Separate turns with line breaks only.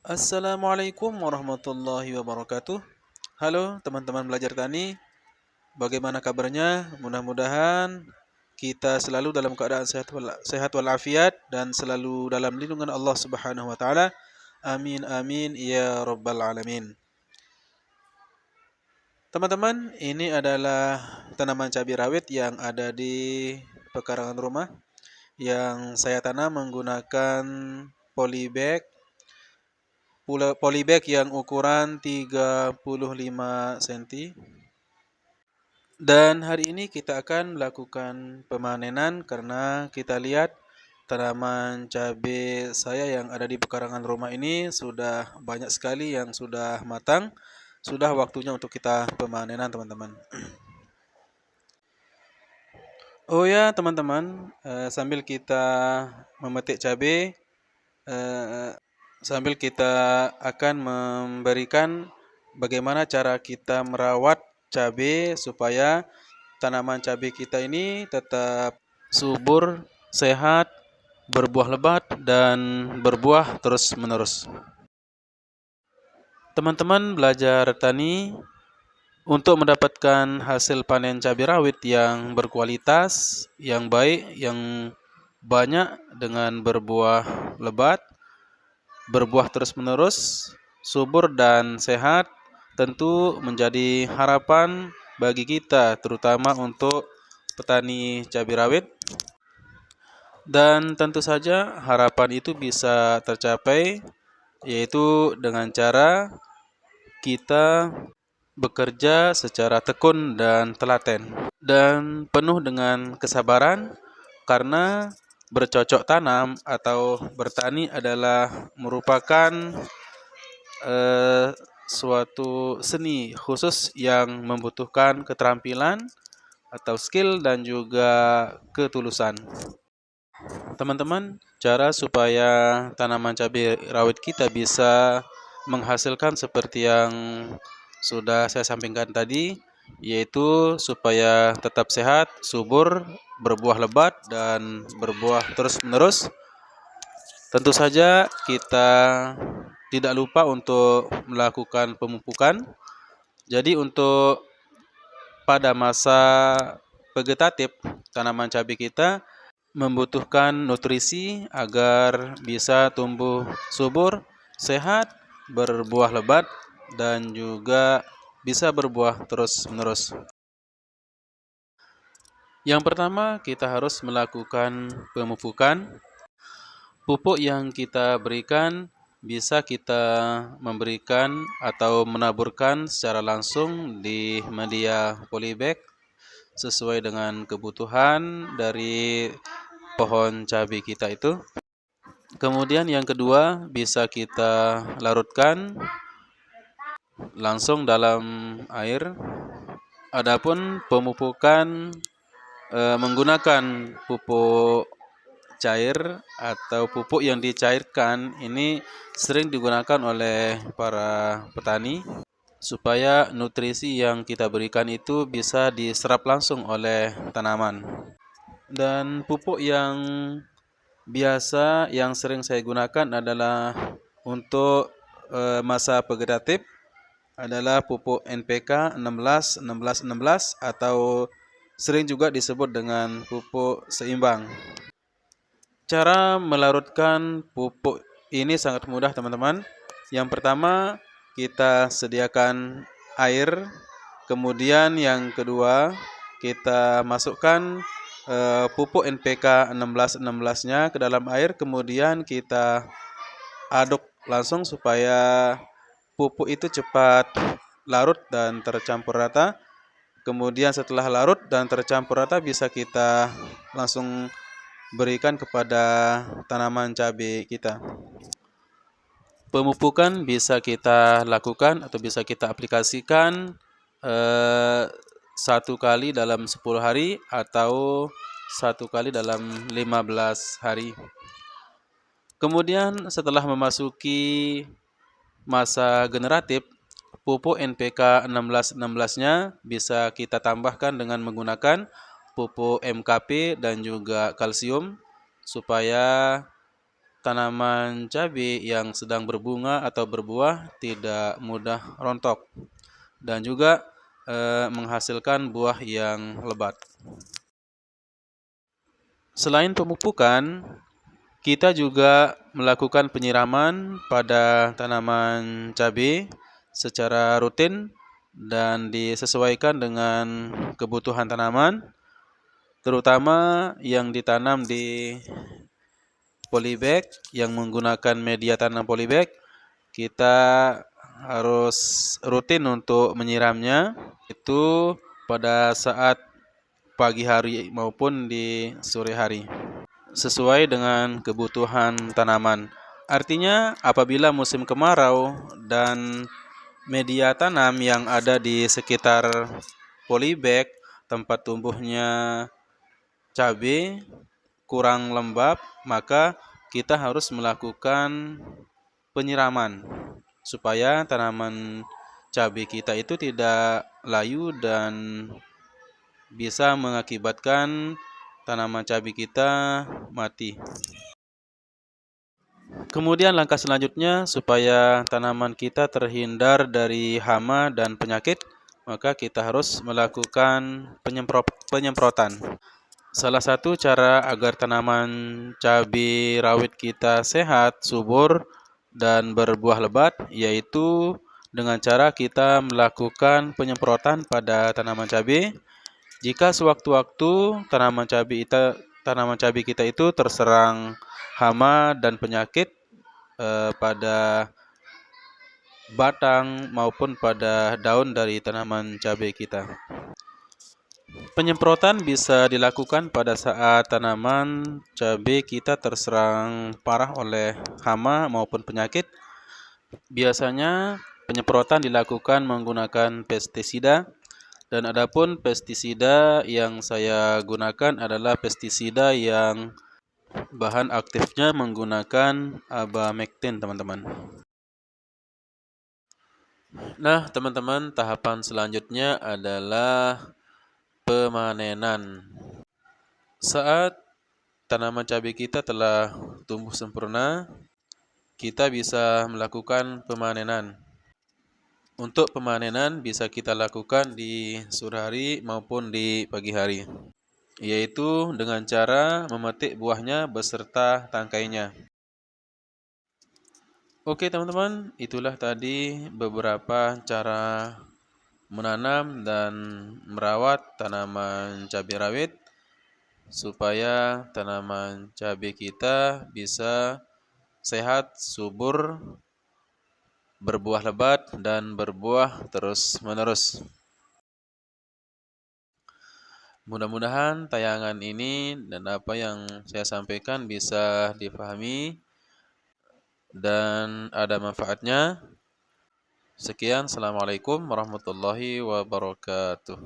Assalamualaikum warahmatullahi wabarakatuh. Halo teman-teman belajar tani, bagaimana kabarnya? Mudah-mudahan kita selalu dalam keadaan sehat walafiat dan selalu dalam lindungan Allah Subhanahu wa taala. Amin amin ya rabbal alamin. Teman-teman, ini adalah tanaman cabai rawit yang ada di pekarangan rumah yang saya tanam menggunakan polybag polybag yang ukuran 35 cm. Dan hari ini kita akan melakukan pemanenan karena kita lihat tanaman cabai saya yang ada di pekarangan rumah ini sudah banyak sekali yang sudah matang. Sudah waktunya untuk kita pemanenan, teman-teman. Oh ya, teman-teman, sambil kita memetik cabai, eh, sambil kita akan memberikan bagaimana cara kita merawat cabai supaya tanaman cabai kita ini tetap subur, sehat, berbuah lebat, dan berbuah terus-menerus. Teman-teman belajar tani untuk mendapatkan hasil panen cabai rawit yang berkualitas, yang baik, yang banyak dengan berbuah lebat, berbuah terus-menerus, subur dan sehat, tentu menjadi harapan bagi kita, terutama untuk petani cabai rawit. Dan tentu saja harapan itu bisa tercapai, yaitu dengan cara kita bekerja secara tekun dan telaten, dan penuh dengan kesabaran, karena bercocok tanam atau bertani adalah merupakan suatu seni khusus yang membutuhkan keterampilan atau skill dan juga ketulusan. Teman-teman, cara supaya tanaman cabai rawit kita bisa menghasilkan seperti yang sudah saya sampaikan tadi, yaitu supaya tetap sehat, subur, berbuah lebat, dan berbuah terus-menerus. Tentu saja kita tidak lupa untuk melakukan pemupukan. Jadi untuk pada masa vegetatif, tanaman cabai kita membutuhkan nutrisi agar bisa tumbuh subur, sehat, berbuah lebat, dan juga bisa berbuah terus-menerus. Yang pertama, kita harus melakukan pemupukan. Pupuk yang kita berikan bisa kita memberikan atau menaburkan secara langsung di media polybag sesuai dengan kebutuhan dari pohon cabai kita itu. Kemudian yang kedua, bisa kita larutkan langsung dalam air. Adapun pemupukan menggunakan pupuk cair atau pupuk yang dicairkan ini sering digunakan oleh para petani supaya nutrisi yang kita berikan itu bisa diserap langsung oleh tanaman. Dan pupuk yang biasa yang sering saya gunakan adalah untuk masa vegetatif adalah pupuk NPK 16 atau sering juga disebut dengan pupuk seimbang. Cara melarutkan pupuk ini sangat mudah, teman-teman. Yang pertama, kita sediakan air. Kemudian yang kedua, kita masukkan pupuk NPK 16-nya ke dalam air. Kemudian kita aduk langsung supaya pupuk itu cepat larut dan tercampur rata. Kemudian setelah larut dan tercampur rata, bisa kita langsung berikan kepada tanaman cabai kita. Pemupukan bisa kita lakukan atau bisa kita aplikasikan 1 kali dalam 10 hari atau 1 kali dalam 15 hari. Kemudian setelah memasuki masa generatif, pupuk NPK 16-nya bisa kita tambahkan dengan menggunakan pupuk MKP dan juga kalsium supaya tanaman cabai yang sedang berbunga atau berbuah tidak mudah rontok dan juga menghasilkan buah yang lebat. Selain pemupukan, kita juga melakukan penyiraman pada tanaman cabai secara rutin dan disesuaikan dengan kebutuhan tanaman, terutama yang ditanam di polybag yang menggunakan media tanam polybag. Kita harus rutin untuk menyiramnya, itu pada saat pagi hari maupun di sore hari, sesuai dengan kebutuhan tanaman. Artinya apabila musim kemarau dan media tanam yang ada di sekitar polybag tempat tumbuhnya cabai kurang lembab, maka kita harus melakukan penyiraman supaya tanaman cabai kita itu tidak layu dan bisa mengakibatkan tanaman cabai kita mati. Kemudian langkah selanjutnya supaya tanaman kita terhindar dari hama dan penyakit, maka kita harus melakukan penyemprotan. Salah satu cara agar tanaman cabai rawit kita sehat, subur, dan berbuah lebat yaitu dengan cara kita melakukan penyemprotan pada tanaman cabai. Jika sewaktu-waktu tanaman cabai kita itu terserang hama dan penyakit pada batang maupun pada daun dari tanaman cabai kita. Penyemprotan bisa dilakukan pada saat tanaman cabai kita terserang parah oleh hama maupun penyakit. Biasanya penyemprotan dilakukan menggunakan pestisida, dan adapun pestisida yang saya gunakan adalah pestisida yang bahan aktifnya menggunakan abamectin, teman-teman. Nah, teman-teman, tahapan selanjutnya adalah pemanenan. Saat tanaman cabai kita telah tumbuh sempurna, kita bisa melakukan pemanenan. Untuk pemanenan bisa kita lakukan di sore hari maupun di pagi hari, yaitu dengan cara memetik buahnya beserta tangkainya. Oke teman-teman, itulah tadi beberapa cara menanam dan merawat tanaman cabai rawit supaya tanaman cabai kita bisa sehat, subur, berbuah lebat, dan berbuah terus-menerus. Mudah-mudahan tayangan ini dan apa yang saya sampaikan bisa dipahami dan ada manfaatnya. Sekian, Assalamualaikum warahmatullahi wabarakatuh.